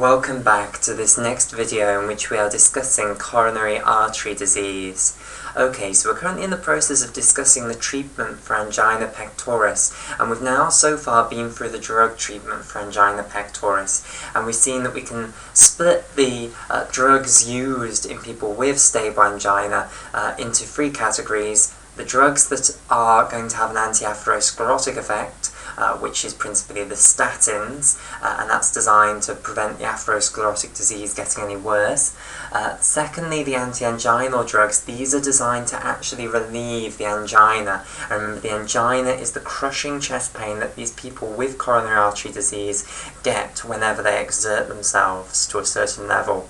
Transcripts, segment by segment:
Welcome back to this next video in which we are discussing coronary artery disease. Okay, so we're currently in the process of discussing the treatment for angina pectoris, and we've now so far been through the drug treatment for angina pectoris, and we've seen that we can split the drugs used in people with stable angina into three categories. The drugs that are going to have an anti-atherosclerotic effect, which is principally the statins, and that's designed to prevent the atherosclerotic disease getting any worse. Secondly, the anti-anginal drugs, these are designed to actually relieve the angina. And remember, the angina is the crushing chest pain that these people with coronary artery disease get whenever they exert themselves to a certain level.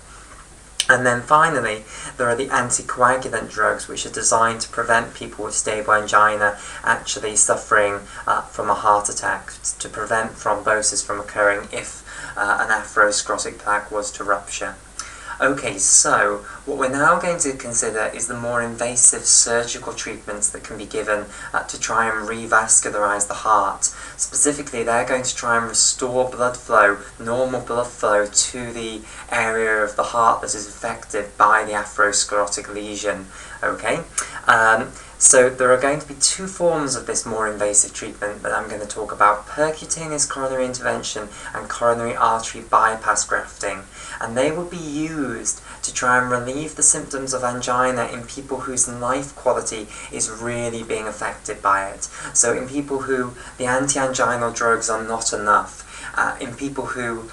And then finally, there are the anticoagulant drugs, which are designed to prevent people with stable angina actually suffering from a heart attack, to prevent thrombosis from occurring if an atherosclerotic plaque was to rupture. Okay, so what we're now going to consider is the more invasive surgical treatments that can be given to try and revascularize the heart. Specifically, they're going to try and restore blood flow, normal blood flow, to the area of the heart that is affected by the atherosclerotic lesion. Okay? So there are going to be two forms of this more invasive treatment that I'm going to talk about: percutaneous coronary intervention and coronary artery bypass grafting. And they will be used to try and relieve the symptoms of angina in people whose life quality is really being affected by it. So in people who the anti-anginal drugs are not enough, in people who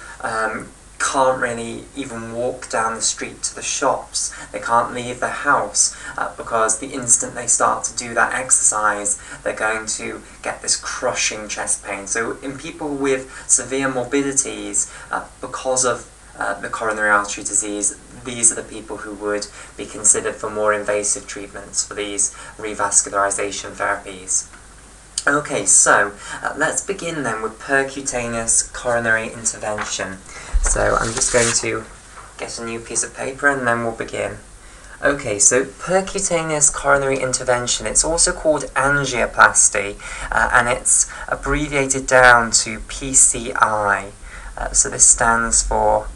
can't really even walk down the street to the shops, they can't leave their house because the instant they start to do that exercise, they're going to get this crushing chest pain. So in people with severe morbidities because of the coronary artery disease, these are the people who would be considered for more invasive treatments for these revascularization therapies. Okay, so let's begin then with percutaneous coronary intervention. So I'm just going to get a new piece of paper and then we'll begin. Okay, so percutaneous coronary intervention, it's also called angioplasty, and it's abbreviated down to PCI. So this stands for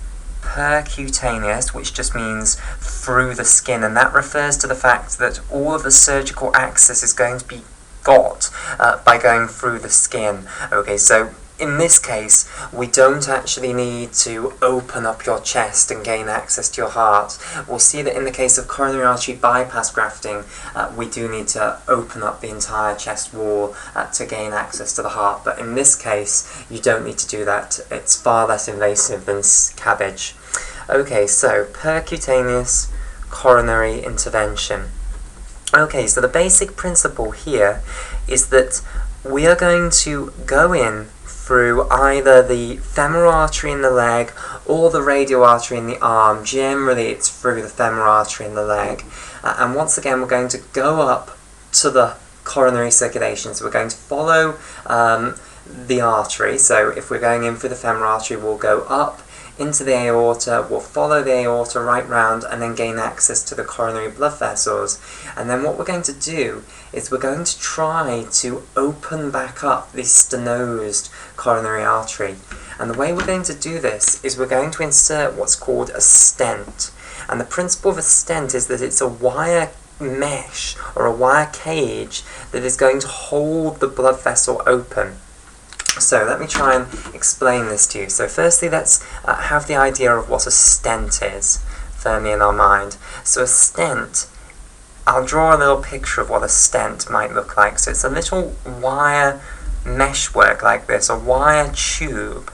percutaneous, which just means through the skin, and that refers to the fact that all of the surgical access is going to be got by going through the skin. Okay, so in this case, we don't actually need to open up your chest and gain access to your heart. We'll see that in the case of coronary artery bypass grafting, we do need to open up the entire chest wall to gain access to the heart. But in this case, you don't need to do that. It's far less invasive than CABG. Okay, so percutaneous coronary intervention. Okay, so the basic principle here is that we are going to go in through either the femoral artery in the leg or the radial artery in the arm. Generally, it's through the femoral artery in the leg. And once again, we're going to go up to the coronary circulation. So we're going to follow the artery. So if we're going in through the femoral artery, we'll go up into the aorta, we'll follow the aorta right round and then gain access to the coronary blood vessels. And then what we're going to do is we're going to try to open back up the stenosed coronary artery. And the way we're going to do this is we're going to insert what's called a stent. And the principle of a stent is that it's a wire mesh or a wire cage that is going to hold the blood vessel open. So let me try and explain this to you. So firstly, let's have the idea of what a stent is firmly in our mind. So a stent, I'll draw a little picture of what a stent might look like. So it's a little wire meshwork like this, a wire tube,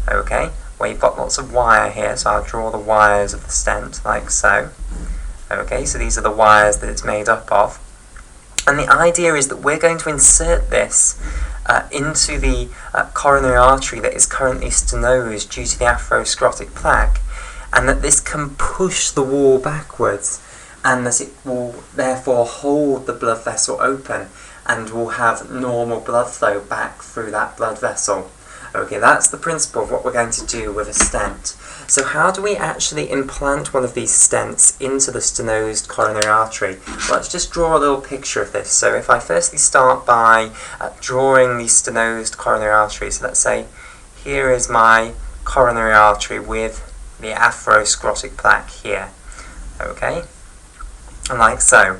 okay, where you've got lots of wire here. So I'll draw the wires of the stent like so. Okay, so these are the wires that it's made up of. And the idea is that we're going to insert this into the coronary artery that is currently stenosed due to the atherosclerotic plaque, and that this can push the wall backwards, and that it will therefore hold the blood vessel open and will have normal blood flow back through that blood vessel. Okay, that's the principle of what we're going to do with a stent. So how do we actually implant one of these stents into the stenosed coronary artery? Well, let's just draw a little picture of this. So if I firstly start by drawing the stenosed coronary artery, so let's say here is my coronary artery with the atherosclerotic plaque here. Okay, and like so.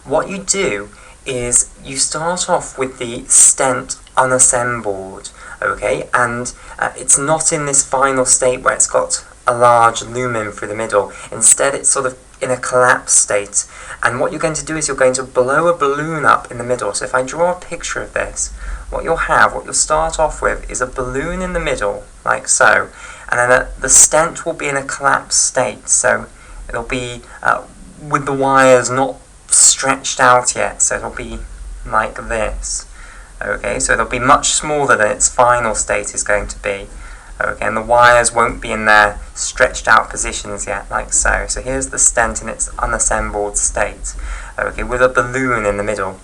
What you do is you start off with the stent unassembled, okay, and it's not in this final state where it's got a large lumen through the middle. Instead, it's sort of in a collapsed state, and what you're going to do is you're going to blow a balloon up in the middle. So if I draw a picture of this, what you'll start off with is a balloon in the middle, like so, and then the stent will be in a collapsed state, so it'll be with the wires not stretched out yet, so it'll be like this. Okay, so it'll be much smaller than its final state is going to be. Okay, and the wires won't be in their stretched out positions yet, like so. So here's the stent in its unassembled state, okay, with a balloon in the middle.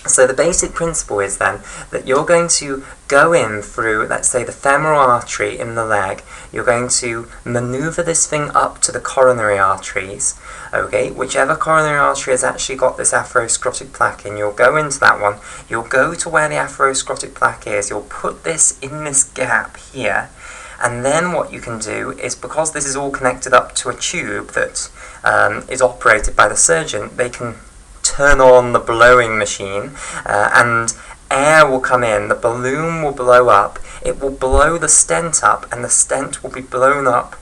So the basic principle is then that you're going to go in through, let's say, the femoral artery in the leg. You're going to maneuver this thing up to the coronary arteries, okay, whichever coronary artery has actually got this atherosclerotic plaque in, you'll go into that one, you'll go to where the atherosclerotic plaque is, you'll put this in this gap here, and then what you can do is, because this is all connected up to a tube that is operated by the surgeon, they can turn on the blowing machine and air will come in, the balloon will blow up, it will blow the stent up, and the stent will be blown up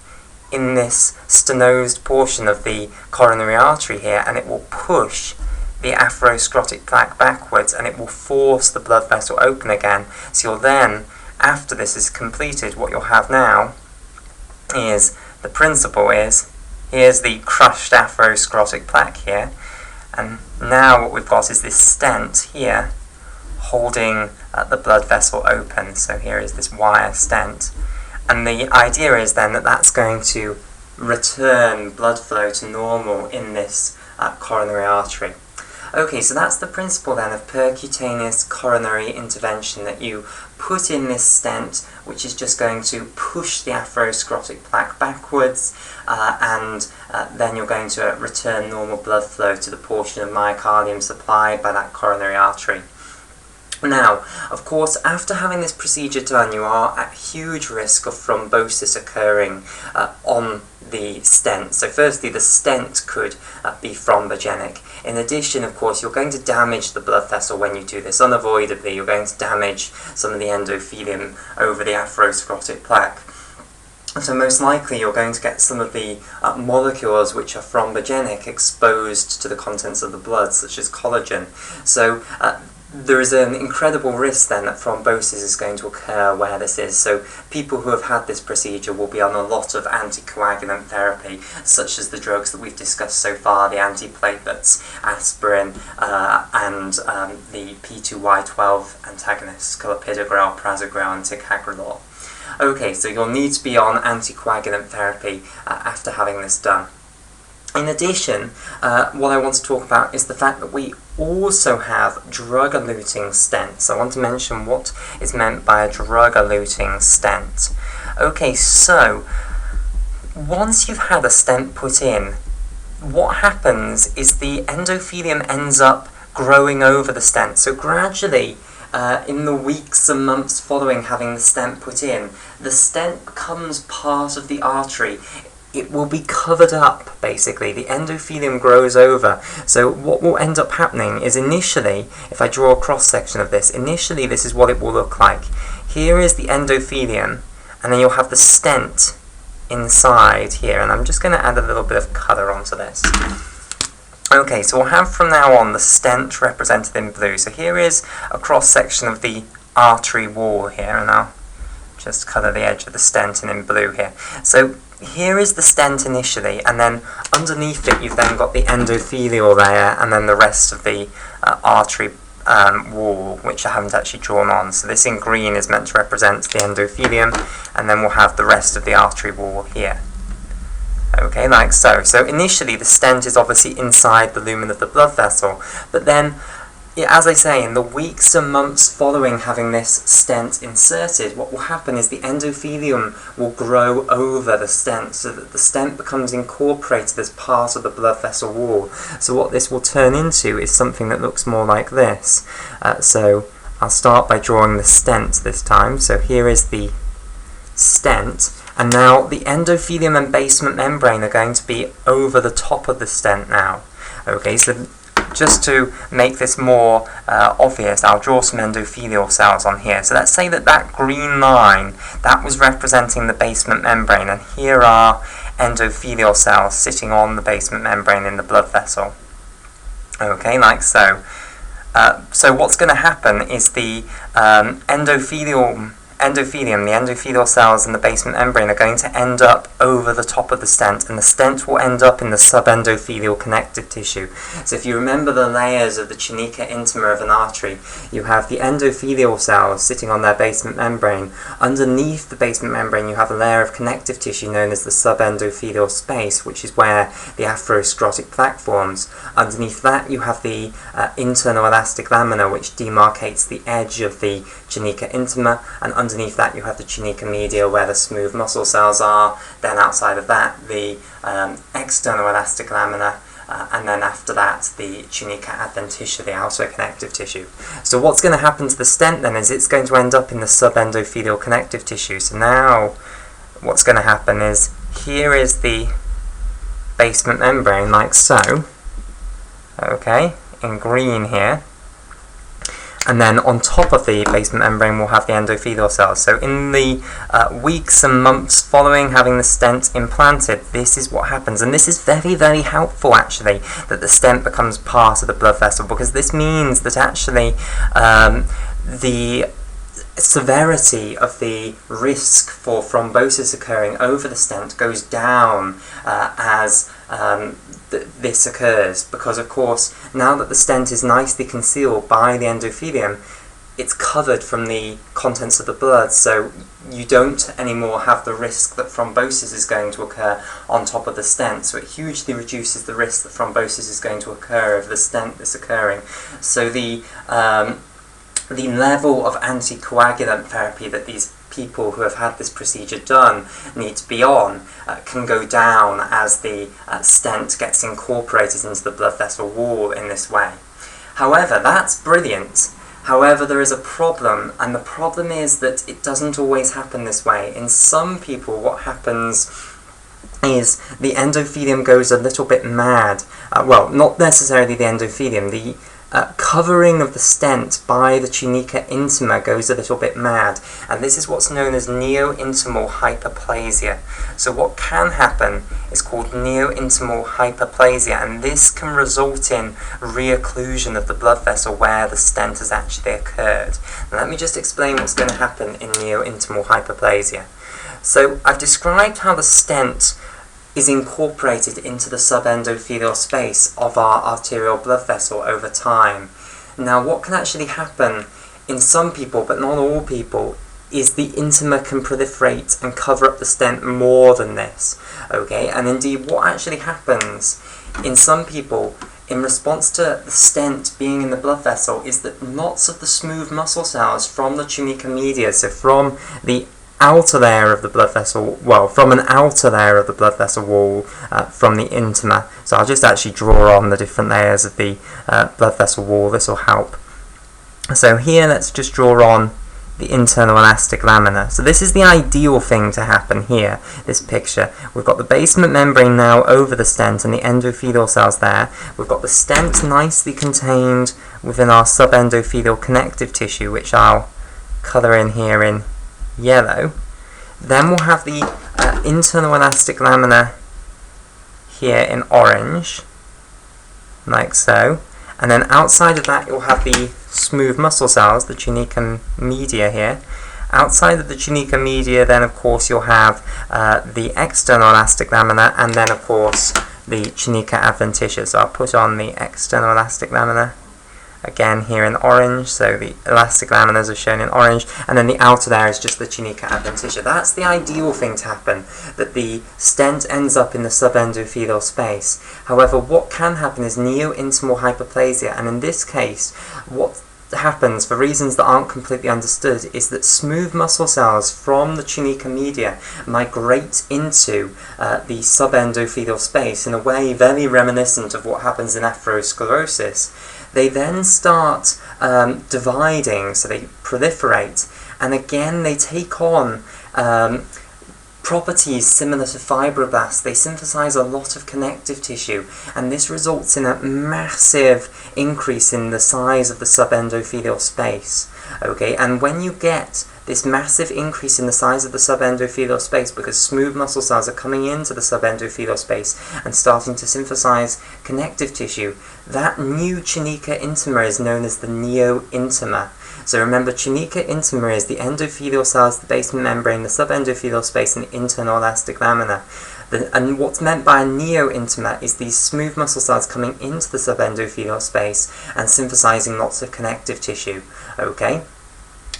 in this stenosed portion of the coronary artery here, and it will push the atherosclerotic plaque backwards, and it will force the blood vessel open again. So you'll then, after this is completed, what you'll have now is, the principle is, here's the crushed atherosclerotic plaque here, and now what we've got is this stent here holding the blood vessel open. So here is this wire stent, and the idea is then that that's going to return blood flow to normal in this coronary artery. Okay, so that's the principle then of percutaneous coronary intervention, that you put in this stent, which is just going to push the atherosclerotic plaque backwards, and then you're going to return normal blood flow to the portion of myocardium supplied by that coronary artery. Now, of course, after having this procedure done, you are at huge risk of thrombosis occurring on the stent. So firstly, the stent could be thrombogenic. In addition, of course, you're going to damage the blood vessel when you do this. Unavoidably, you're going to damage some of the endothelium over the atherosclerotic plaque. So most likely you're going to get some of the molecules which are thrombogenic exposed to the contents of the blood, such as collagen. So there is an incredible risk then that thrombosis is going to occur where this is. So people who have had this procedure will be on a lot of anticoagulant therapy, such as the drugs that we've discussed so far, the antiplatelets, aspirin, and the P2Y12 antagonists, clopidogrel, prasugrel, and ticagrelor. Okay, so you'll need to be on anticoagulant therapy after having this done. In addition, what I want to talk about is the fact that we also have drug-eluting stents. I want to mention what is meant by a drug-eluting stent. Okay, so once you've had a stent put in, what happens is the endothelium ends up growing over the stent. So gradually, in the weeks and months following having the stent put in, the stent becomes part of the artery. It will be covered up, basically. The endothelium grows over. So what will end up happening is, initially, if I draw a cross-section of this, initially this is what it will look like. Here is the endothelium, and then you'll have the stent inside here, and I'm just going to add a little bit of colour onto this. Okay, so we'll have from now on the stent represented in blue. So here is a cross-section of the artery wall here, and I'll just colour the edge of the stent in blue here. So here is the stent initially, and then underneath it you've then got the endothelial layer, and then the rest of the artery wall, which I haven't actually drawn on. So this in green is meant to represent the endothelium, and then we'll have the rest of the artery wall here. Okay, like so. So initially the stent is obviously inside the lumen of the blood vessel, but then, as I say, in the weeks and months following having this stent inserted, what will happen is the endothelium will grow over the stent, so that the stent becomes incorporated as part of the blood vessel wall. So what this will turn into is something that looks more like this. So I'll start by drawing the stent this time. So here is the stent, and now the endothelium and basement membrane are going to be over the top of the stent now. Okay, so just to make this more obvious, I'll draw some endothelial cells on here. So let's say that that green line, that was representing the basement membrane, and here are endothelial cells sitting on the basement membrane in the blood vessel. Okay, like so. So what's going to happen is the endothelium, the endothelial cells in the basement membrane are going to end up over the top of the stent, and the stent will end up in the subendothelial connective tissue. So if you remember the layers of the tunica intima of an artery, you have the endothelial cells sitting on their basement membrane. Underneath the basement membrane you have a layer of connective tissue known as the subendothelial space, which is where the atherosclerotic plaque forms. Underneath that you have the internal elastic lamina, which demarcates the edge of the tunica intima, and underneath that you have the tunica media where the smooth muscle cells are. Then outside of that the external elastic lamina, and then after that the tunica adventitia, the outer connective tissue. So what's going to happen to the stent then is it's going to end up in the subendothelial connective tissue. So now what's going to happen is here is the basement membrane like so, okay, in green here. And then on top of the basement membrane we'll have the endothelial cells. So in the weeks and months following having the stent implanted, this is what happens. And this is very, very helpful actually, that the stent becomes part of the blood vessel, because this means that actually the severity of the risk for thrombosis occurring over the stent goes down as this occurs, because of course now that the stent is nicely concealed by the endothelium, it's covered from the contents of the blood, so you don't anymore have the risk that thrombosis is going to occur on top of the stent. So it hugely reduces the risk that thrombosis is going to occur over the stent that's occurring. So the level of anticoagulant therapy that these people who have had this procedure done need to be on can go down as the stent gets incorporated into the blood vessel wall in this way. However, that's brilliant. However, there is a problem, and the problem is that it doesn't always happen this way. In some people, what happens is the endothelium goes a little bit mad. Well, not necessarily the endothelium, the covering of the stent by the tunica intima goes a little bit mad, and this is what's known as neo-intimal hyperplasia. So what can happen is called neo-intimal hyperplasia, and this can result in reocclusion of the blood vessel where the stent has actually occurred. Now let me just explain what's going to happen in neo-intimal hyperplasia. So I've described how the stent is incorporated into the subendothelial space of our arterial blood vessel over time. Now what can actually happen in some people, but not all people, is the intima can proliferate and cover up the stent more than this. Okay, and indeed what actually happens in some people in response to the stent being in the blood vessel is that lots of the smooth muscle cells from the tunica media, so from the outer layer of the blood vessel, well, from an outer layer of the blood vessel wall, from the intima. So I'll just actually draw on the different layers of the blood vessel wall, this will help. So here let's just draw on the internal elastic lamina. So this is the ideal thing to happen here, this picture. We've got the basement membrane now over the stent and the endothelial cells there. We've got the stent nicely contained within our subendothelial connective tissue, which I'll colour in here in yellow. Then we'll have the internal elastic lamina here in orange, like so, and then outside of that you'll have the smooth muscle cells, the tunica media here. Outside of the tunica media then of course you'll have the external elastic lamina, and then of course the tunica adventitia. So I'll put on the external elastic lamina again here in orange, so the elastic laminas are shown in orange, and then the outer there is just the tunica adventitia. That's the ideal thing to happen, that the stent ends up in the subendothelial space. However, what can happen is neo-intimal hyperplasia, and in this case what happens, for reasons that aren't completely understood, is that smooth muscle cells from the tunica media migrate into the subendothelial space in a way very reminiscent of what happens in atherosclerosis. They then start dividing, so they proliferate, and again they take on properties similar to fibroblasts. They synthesize a lot of connective tissue, and this results in a massive increase in the size of the subendothelial space. Okay, and when you get this massive increase in the size of the subendothelial space, because smooth muscle cells are coming into the subendothelial space and starting to synthesize connective tissue, that new tunica intima is known as the neointima. So remember, tunica intima is the endothelial cells, the basement membrane, the subendothelial space, and the internal elastic lamina. And what's meant by a neointima is these smooth muscle cells coming into the subendothelial space and synthesizing lots of connective tissue. Okay?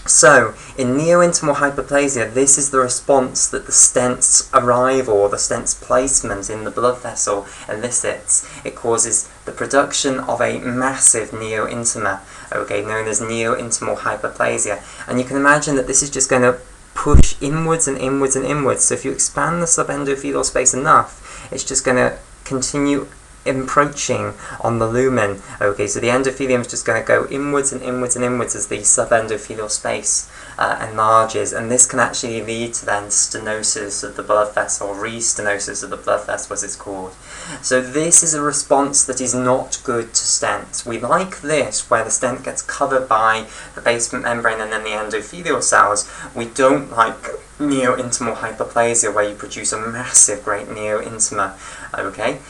So, in neointimal hyperplasia, this is the response that the stent's arrival, or the stent's placement in the blood vessel, elicits. It causes the production of a massive neointima, okay, known as neointimal hyperplasia. And you can imagine that this is just going to push inwards and inwards and inwards. So if you expand the subendothelial space enough, it's just going to continue encroaching on the lumen. Okay, so the endothelium is just going to go inwards and inwards and inwards as the subendothelial space enlarges, and this can actually lead to then stenosis of the blood vessel, restenosis of the blood vessel as it's called. So this is a response that is not good to stents. We like this, where the stent gets covered by the basement membrane and then the endothelial cells. We don't like neointimal hyperplasia, where you produce a massive great neointima. Okay?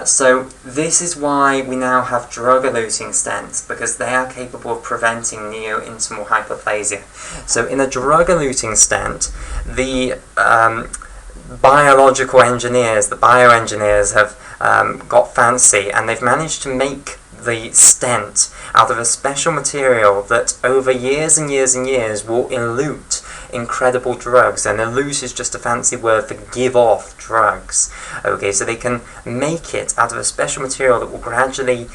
So this is why we now have drug-eluting stents, because they are capable of preventing neointimal hyperplasia. So in a drug-eluting stent, the biological engineers, the bioengineers have got fancy, and they've managed to make the stent out of a special material that over years and years and years will elute incredible drugs, and elute is just a fancy word for give off drugs. Okay, so they can make it out of a special material that will gradually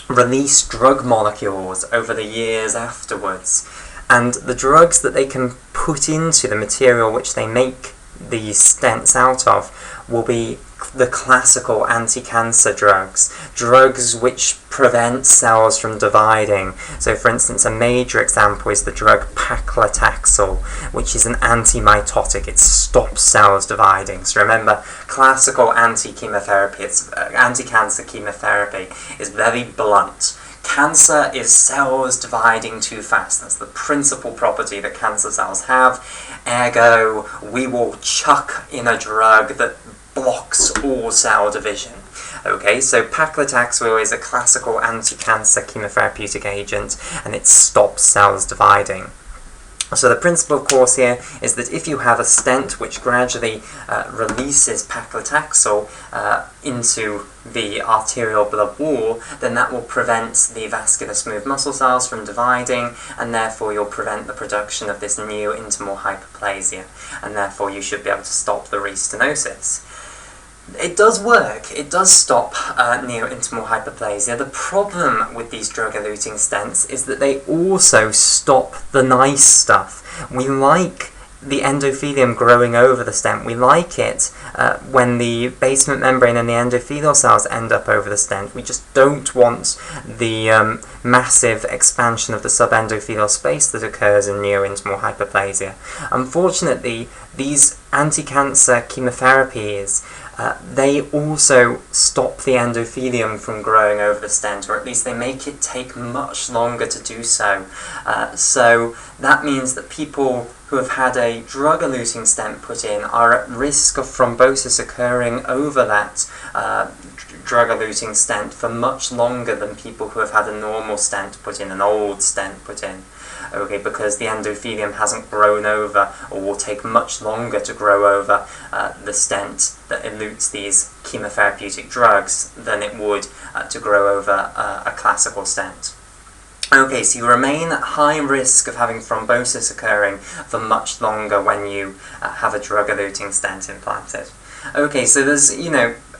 release drug molecules over the years afterwards. And the drugs that they can put into the material which they make these stents out of will be the classical anti-cancer drugs, drugs which prevent cells from dividing. So for instance, a major example is the drug paclitaxel, which is an anti-mitotic. It stops cells dividing. So remember, classical anti-chemotherapy, anti-cancer chemotherapy is very blunt. Cancer is cells dividing too fast. That's the principal property that cancer cells have. Ergo, we will chuck in a drug that blocks all cell division. Okay, so paclitaxel is a classical anti-cancer chemotherapeutic agent, and it stops cells dividing. So the principle, of course, here is that if you have a stent which gradually releases paclitaxel into the arterial blood wall, then that will prevent the vascular smooth muscle cells from dividing, and therefore you'll prevent the production of this neointimal hyperplasia, and therefore you should be able to stop the restenosis. It does work. It does stop neointimal hyperplasia. The problem with these drug-eluting stents is that they also stop the nice stuff. We like the endothelium growing over the stent. We like it when the basement membrane and the endothelial cells end up over the stent. We just don't want the massive expansion of the subendothelial space that occurs in neointimal hyperplasia. Unfortunately, these anti-cancer chemotherapies they also stop the endothelium from growing over the stent, or at least they make it take much longer to do so. So that means that people who have had a drug-eluting stent put in are at risk of thrombosis occurring over that drug-eluting stent for much longer than people who have had a normal stent put in, an old stent put in. Okay, because the endothelium hasn't grown over, or will take much longer to grow over the stent that elutes these chemotherapeutic drugs than it would to grow over a classical stent. Okay, so you remain at high risk of having thrombosis occurring for much longer when you have a drug-eluting stent implanted. Okay, so there's,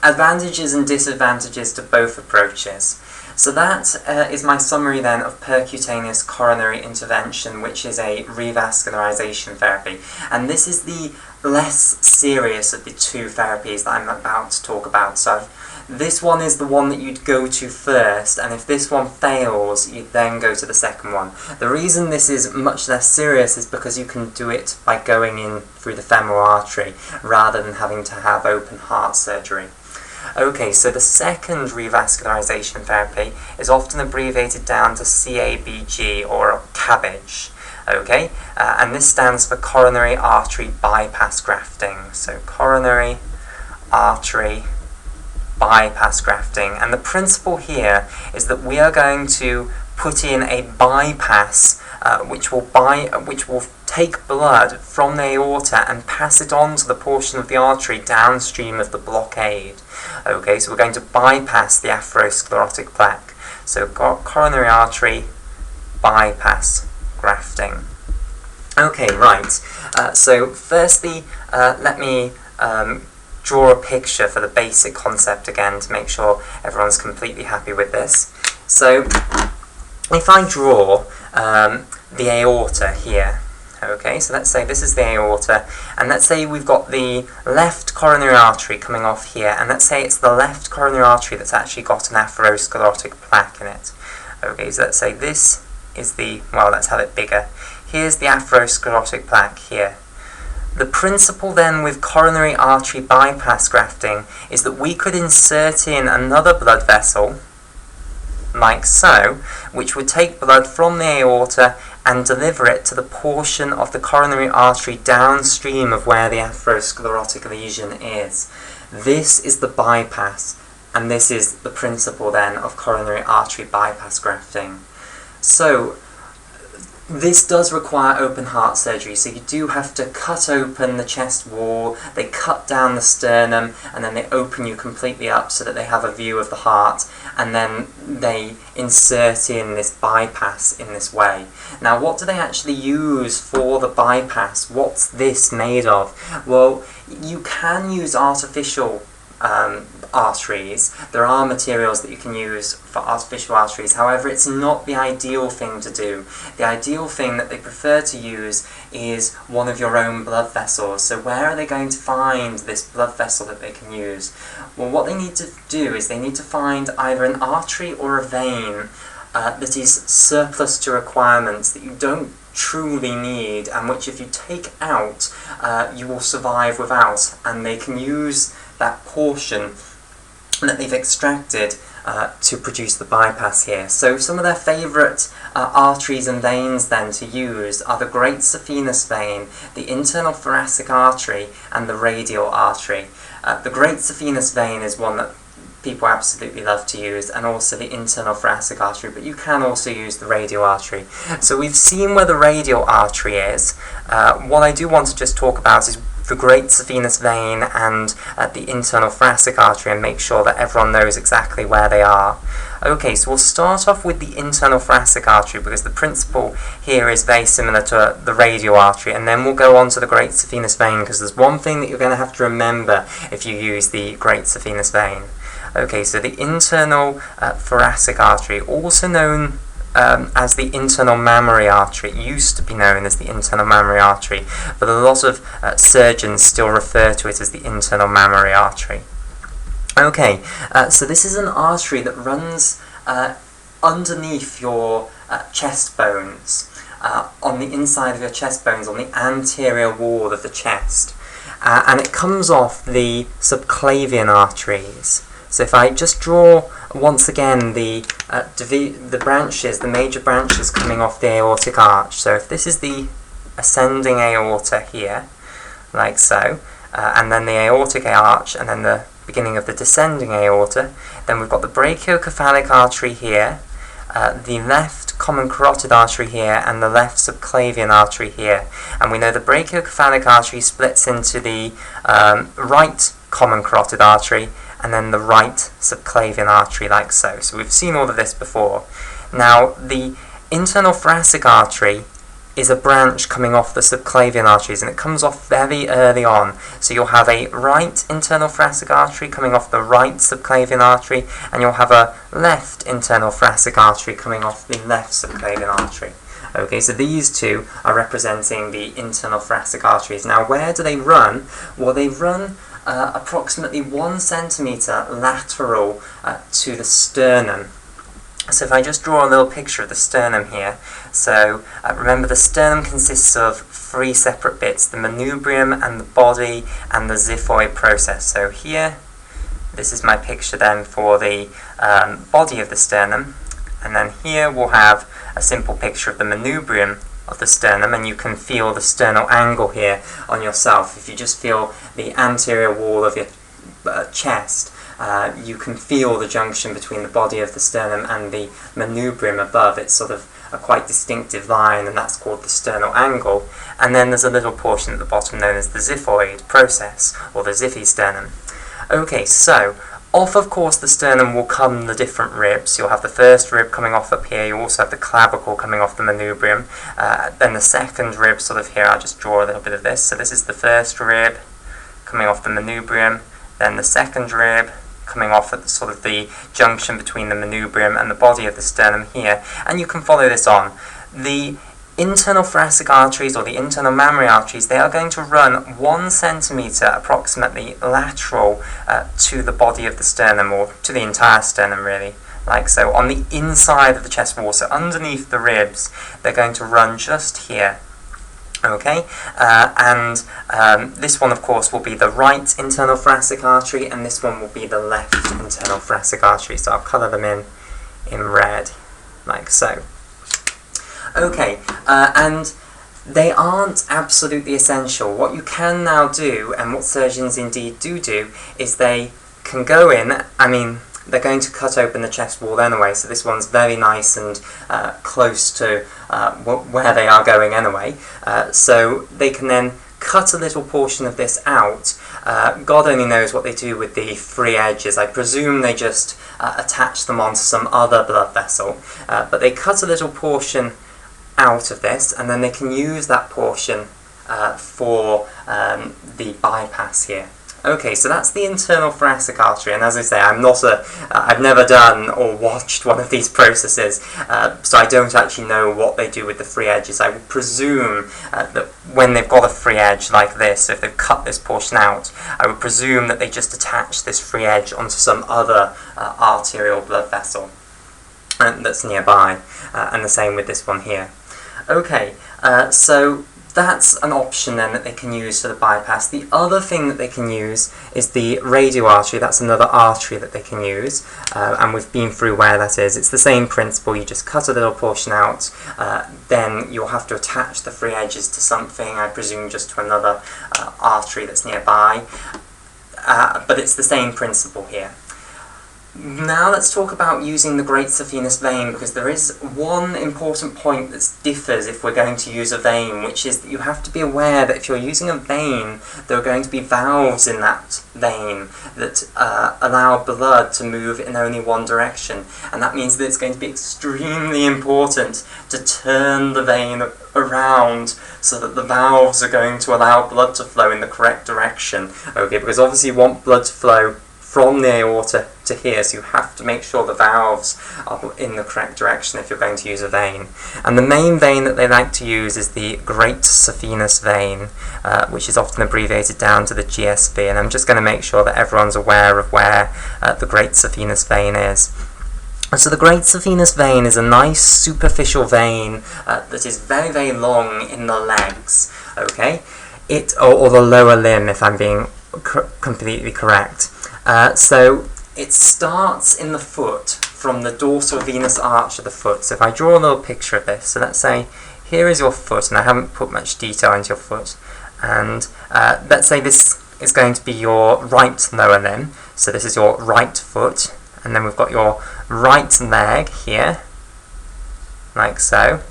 advantages and disadvantages to both approaches. So that is my summary then of percutaneous coronary intervention, which is a revascularization therapy. And this is the less serious of the two therapies that I'm about to talk about. So I've this one is the one that you'd go to first, and if this one fails, you'd then go to the second one. The reason this is much less serious is because you can do it by going in through the femoral artery, rather than having to have open heart surgery. Okay, so the second revascularization therapy is often abbreviated down to CABG or CABG. Okay, and this stands for Coronary Artery Bypass Grafting. So Coronary Artery Bypass Grafting. And the principle here is that we are going to put in a bypass which will take blood from the aorta and pass it on to the portion of the artery downstream of the blockade. Okay, so we're going to bypass the atherosclerotic plaque. So coronary artery bypass grafting. Okay, right. So firstly, let me draw a picture for the basic concept again to make sure everyone's completely happy with this. So if I draw the aorta here, okay, so let's say this is the aorta, and let's say we've got the left coronary artery coming off here, and let's say it's the left coronary artery that's actually got an atherosclerotic plaque in it. Okay, so let's say this is the, well, let's have it bigger. Here's the atherosclerotic plaque here. The principle then with coronary artery bypass grafting is that we could insert in another blood vessel, like so, which would take blood from the aorta and deliver it to the portion of the coronary artery downstream of where the atherosclerotic lesion is. This is the bypass, and this is the principle then of coronary artery bypass grafting. So this does require open heart surgery, so you do have to cut open the chest wall, they cut down the sternum, and then they open you completely up so that they have a view of the heart, and then they insert in this bypass in this way. Now, what do they actually use for the bypass? What's this made of? Well, you can use artificial arteries. There are materials that you can use for artificial arteries, however it's not the ideal thing to do. The ideal thing that they prefer to use is one of your own blood vessels. So where are they going to find this blood vessel that they can use? Well, what they need to do is they need to find either an artery or a vein that is surplus to requirements, that you don't truly need, and which if you take out you will survive without, and they can use that portion that they've extracted to produce the bypass here. So some of their favourite arteries and veins then to use are the great saphenous vein, the internal thoracic artery, and the radial artery. The great saphenous vein is one that people absolutely love to use, and also the internal thoracic artery, but you can also use the radial artery. So we've seen where the radial artery is. What I do want to just talk about is the great saphenous vein and the internal thoracic artery, and make sure that everyone knows exactly where they are. Okay, so we'll start off with the internal thoracic artery, because the principle here is very similar to the radial artery, and then we'll go on to the great saphenous vein, because there's one thing that you're going to have to remember if you use the great saphenous vein. Okay, so the internal thoracic artery, also known as the internal mammary artery. It used to be known as the internal mammary artery, but a lot of surgeons still refer to it as the internal mammary artery. Okay, so this is an artery that runs underneath your chest bones, on the inside of your chest bones, on the anterior wall of the chest, and it comes off the subclavian arteries. So if I just draw once again the branches, the major branches coming off the aortic arch. So if this is the ascending aorta here, like so, and then the aortic arch, and then the beginning of the descending aorta, then we've got the brachiocephalic artery here, the left common carotid artery here, and the left subclavian artery here. And we know the brachiocephalic artery splits into the right common carotid artery, and then the right subclavian artery, like so. So we've seen all of this before. Now, the internal thoracic artery is a branch coming off the subclavian arteries, and it comes off very early on. So you'll have a right internal thoracic artery coming off the right subclavian artery, and you'll have a left internal thoracic artery coming off the left subclavian artery. Okay, so these two are representing the internal thoracic arteries. Now, where do they run? Well, they run approximately 1 centimetre lateral to the sternum. So if I just draw a little picture of the sternum here, so remember the sternum consists of 3 separate bits, the manubrium and the body and the xiphoid process. So here, this is my picture then for the body of the sternum, and then here we'll have a simple picture of the manubrium of the sternum, and you can feel the sternal angle here on yourself. If you just feel the anterior wall of your chest, you can feel the junction between the body of the sternum and the manubrium above. It's sort of a quite distinctive line, and that's called the sternal angle. And then there's a little portion at the bottom known as the xiphoid process, or the xiphi-sternum. Okay, so off, of course, the sternum will come the different ribs. You'll have the first rib coming off up here, you also have the clavicle coming off the manubrium, then the second rib sort of here. I'll just draw a little bit of this. So this is the first rib coming off the manubrium, then the second rib coming off at the sort of the junction between the manubrium and the body of the sternum here, and you can follow this on. The internal thoracic arteries, or the internal mammary arteries, they are going to run 1 centimetre approximately lateral to the body of the sternum, or to the entire sternum really, like so, on the inside of the chest wall. So underneath the ribs, they're going to run just here. Okay, and this one, of course, will be the right internal thoracic artery, and this one will be the left internal thoracic artery. So I'll colour them in red, like so. Okay, and they aren't absolutely essential. What you can now do, and what surgeons indeed do, is they can go in, they're going to cut open the chest wall anyway, so this one's very nice and close to where they are going anyway. So they can then cut a little portion of this out. God only knows what they do with the free edges. I presume they just attach them onto some other blood vessel. But they cut a little portion out of this, and then they can use that portion for the bypass here. Okay, so that's the internal thoracic artery, and as I say, I've never done or watched one of these processes, so I don't actually know what they do with the free edges. I would presume that when they've got a free edge like this, if they've cut this portion out, I would presume that they just attach this free edge onto some other arterial blood vessel that's nearby, and the same with this one here. Okay, so that's an option then that they can use for the bypass. The other thing that they can use is the radial artery. That's another artery that they can use, and we've been through where that is. It's the same principle. You just cut a little portion out, then you'll have to attach the free edges to something, I presume just to another artery that's nearby, but it's the same principle here. Now let's talk about using the great saphenous vein, because there is one important point that differs if we're going to use a vein, which is that you have to be aware that if you're using a vein, there are going to be valves in that vein that allow blood to move in only one direction, and that means that it's going to be extremely important to turn the vein around so that the valves are going to allow blood to flow in the correct direction. Okay, because obviously you want blood to flow from the aorta to here, so you have to make sure the valves are in the correct direction if you're going to use a vein. And the main vein that they like to use is the great saphenous vein, which is often abbreviated down to the GSV, and I'm just going to make sure that everyone's aware of where the great saphenous vein is. So the great saphenous vein is a nice superficial vein that is very, very long in the legs, okay? Or the lower limb, if I'm being completely correct. So it starts in the foot from the dorsal venous arch of the foot. So if I draw a little picture of this, so let's say here is your foot, and I haven't put much detail into your foot, and let's say this is going to be your right lower limb, so this is your right foot, and then we've got your right leg here, like so,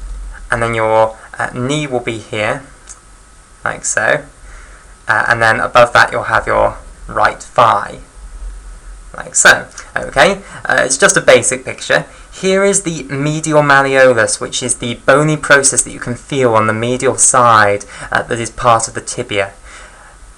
and then your knee will be here, like so, and then above that you'll have your right thigh, like so. Okay, it's just a basic picture. Here is the medial malleolus, which is the bony process that you can feel on the medial side that is part of the tibia.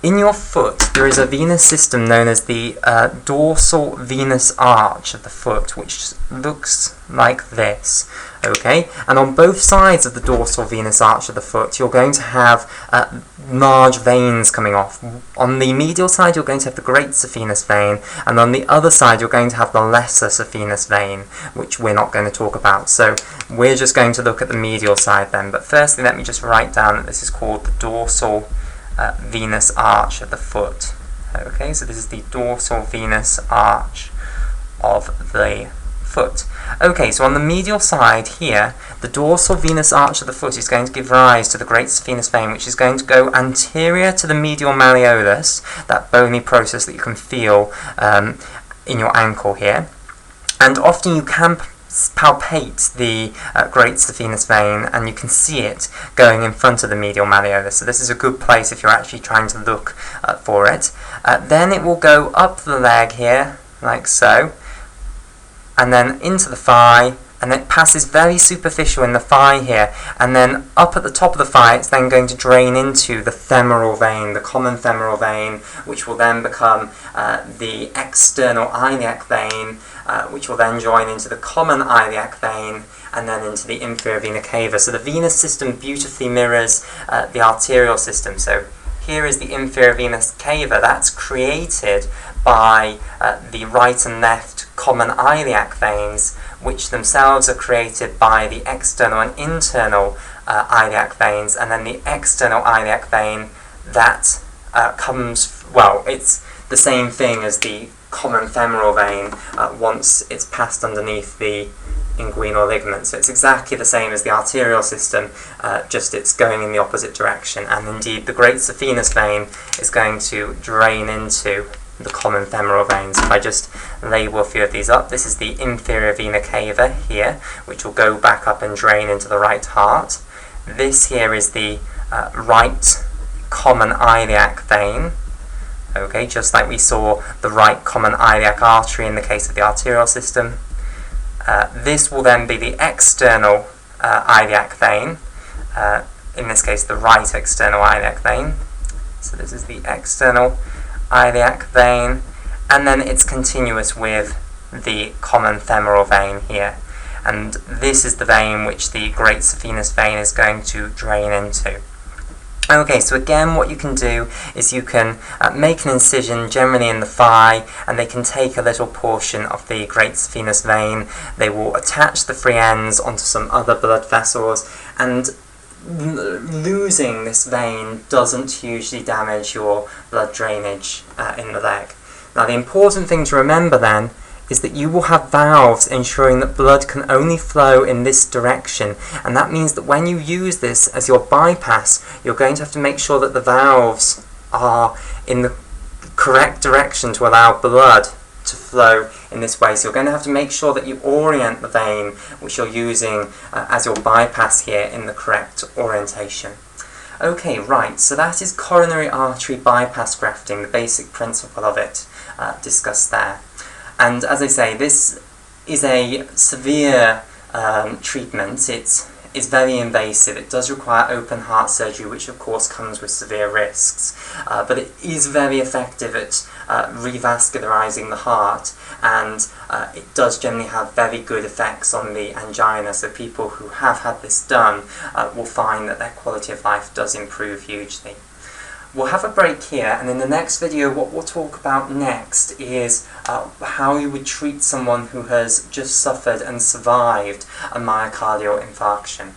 In your foot, there is a venous system known as the dorsal venous arch of the foot, which looks like this. Okay, and on both sides of the dorsal venous arch of the foot, you're going to have large veins coming off. On the medial side, you're going to have the great saphenous vein, and on the other side, you're going to have the lesser saphenous vein, which we're not going to talk about. So we're just going to look at the medial side then. But firstly, let me just write down that this is called the dorsal venous arch of the foot. Okay, so this is the dorsal venous arch of the foot. Okay, so on the medial side here, the dorsal venous arch of the foot is going to give rise to the great saphenous vein, which is going to go anterior to the medial malleolus, that bony process that you can feel in your ankle here. And often you can palpate the great saphenous vein, and you can see it going in front of the medial malleolus. So this is a good place if you're actually trying to look for it. Then it will go up the leg here, like so, and then into the thigh, and it passes very superficial in the thigh here, and then up at the top of the thigh it's then going to drain into the femoral vein, the common femoral vein, which will then become the external iliac vein, which will then join into the common iliac vein, and then into the inferior vena cava. So the venous system beautifully mirrors the arterial system. So here is the inferior venous cava. That's created by the right and left common iliac veins, which themselves are created by the external and internal iliac veins, and then the external iliac vein that comes, well, it's the same thing as the common femoral vein once it's passed underneath the inguinal ligament. So it's exactly the same as the arterial system, just it's going in the opposite direction. And indeed, the great saphenous vein is going to drain into the common femoral veins. If I just label a few of these up, this is the inferior vena cava here, which will go back up and drain into the right heart. This here is the right common iliac vein. Okay, just like we saw the right common iliac artery in the case of the arterial system. This will then be the external iliac vein, in this case the right external iliac vein. So this is the external iliac vein, and then it's continuous with the common femoral vein here. And this is the vein which the great saphenous vein is going to drain into. Okay, so again what you can do is you can make an incision generally in the thigh, and they can take a little portion of the great saphenous vein. They will attach the free ends onto some other blood vessels, and losing this vein doesn't usually damage your blood drainage in the leg. Now the important thing to remember then is that you will have valves ensuring that blood can only flow in this direction, and that means that when you use this as your bypass, you're going to have to make sure that the valves are in the correct direction to allow blood to flow in this way. So you're going to have to make sure that you orient the vein which you're using as your bypass here in the correct orientation. Okay, right, so that is coronary artery bypass grafting, the basic principle of it discussed there. And as I say, this is a severe treatment. It's very invasive. It does require open heart surgery, which of course comes with severe risks. But it is very effective at revascularizing the heart, and it does generally have very good effects on the angina. So people who have had this done will find that their quality of life does improve hugely. We'll have a break here, and in the next video what we'll talk about next is how you would treat someone who has just suffered and survived a myocardial infarction.